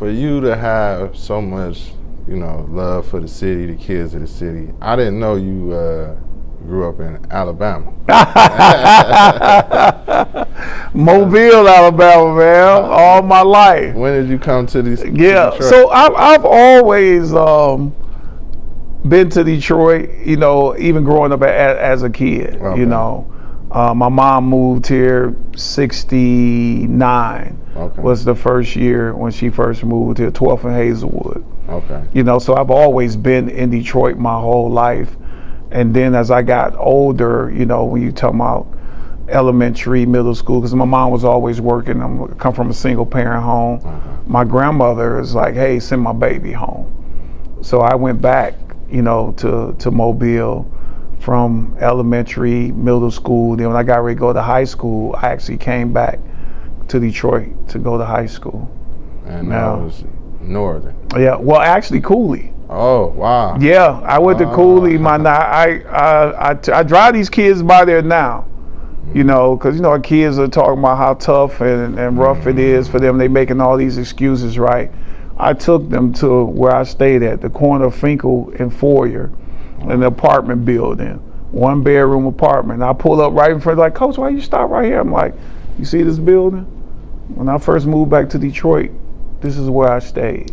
for you to have so much, love for the city, the kids of the city, I didn't know you grew up in Alabama. Mobile, Alabama, man, all my life. When did you come to these? Yeah, to so I've always been to Detroit, even growing up as a kid, Okay. My mom moved here 69 Okay. was the first year when she first moved here, 12th and Hazelwood. Okay. So I've always been in Detroit my whole life. And then as I got older, when you talk about elementary, middle school, because my mom was always working. I come from a single parent home. My grandmother is like, hey, send my baby home. So I went back, to Mobile from elementary, middle school. Then when I got ready to go to high school, I actually came back to Detroit to go to high school. And that was Northern. Yeah, well, actually Cooley. Oh, wow. Yeah, I went to Cooley. I drive these kids by there now, because our kids are talking about how tough and rough it is for them. They making all these excuses, right? I took them to where I stayed at, the corner of Finkel and Foyer, an apartment building, 1-bedroom apartment. I pull up right in front, like, Coach, why you stop right here? I'm like, you see this building? When I first moved back to Detroit, this is where I stayed.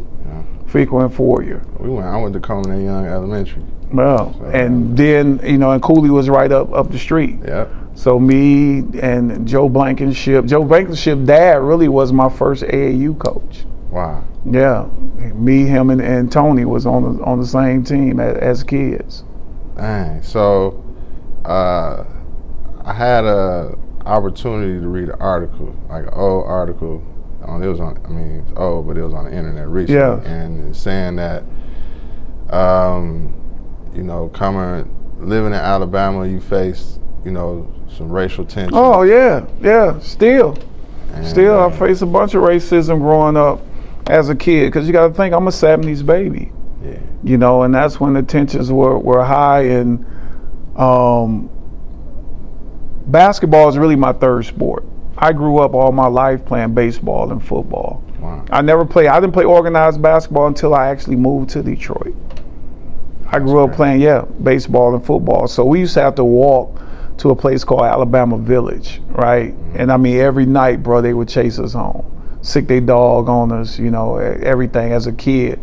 Finkel and Foyer. I went to Coleman and Young Elementary. Well, so, and then, and Cooley was right up the street. Yep. So me and Joe Blankenship's dad really was my first AAU coach. Wow. Yeah. Me, him, and Tony was on the same team as kids. Dang. So I had a opportunity to read an article, like an old article. It's old, but it was on the internet recently. Yeah. And it's saying that, living in Alabama, you face, some racial tension. Oh, yeah. Still. I faced a bunch of racism growing up as a kid, because you got to think, I'm a 70s baby. Yeah. And that's when the tensions were high, and basketball is really my third sport. I grew up all my life playing baseball and football. Wow. I didn't play organized basketball until I actually moved to Detroit. I grew up playing, baseball and football. So we used to have to walk to a place called Alabama Village, right? Mm-hmm. And every night, bro, they would chase us home, sick their dog on us, everything as a kid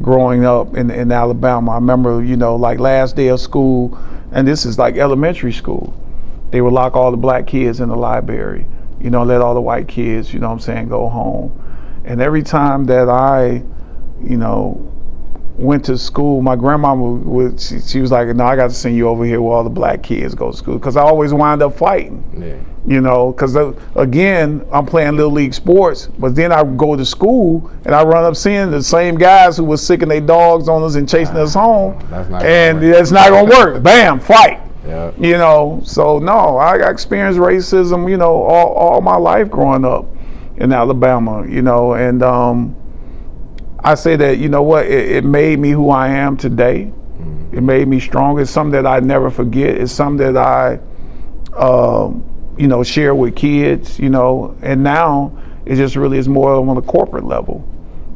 growing up in Alabama. I remember, like last day of school, and this is like elementary school, they would lock all the black kids in the library. Let all the white kids, go home. And every time that I, went to school, my grandmama she was like, no, I got to send you over here where all the black kids go to school. Because I always wind up fighting, because again, I'm playing Little League sports, but then I go to school and I run up seeing the same guys who was sicking their dogs on us and chasing us home. That's not going to work. Bam, fight. Yep. So no, I experienced racism, all my life growing up in Alabama, and I say that, it made me who I am today. Mm-hmm. It made me stronger. It's something that I never forget. It's something that I, share with kids, and now it just really is more on a corporate level,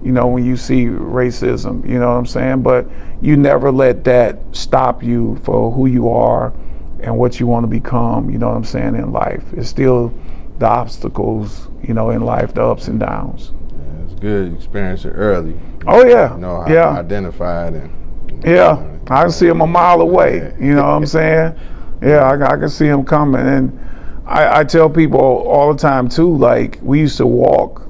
when you see racism, you know what I'm saying? But you never let that stop you for who you are and what you want to become, you know what I'm saying, in life. It's still the obstacles, in life, the ups and downs. Yeah, it's good you experienced it early. Oh, yeah. How to identify it. And, I can see him a mile away, you know what I'm saying? Yeah, I can see him coming. And I tell people all the time, too, like, we used to walk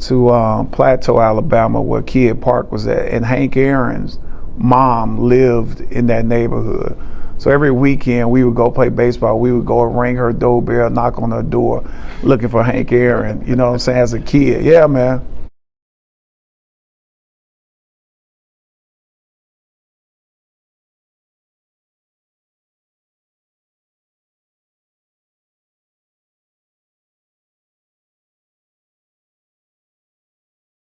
to Plateau, Alabama, where Kidd Park was at, and Hank Aaron's mom lived in that neighborhood. So every weekend we would go play baseball. We would go ring her doorbell, knock on her door, looking for Hank Aaron, you know what I'm saying, as a kid. Yeah, man.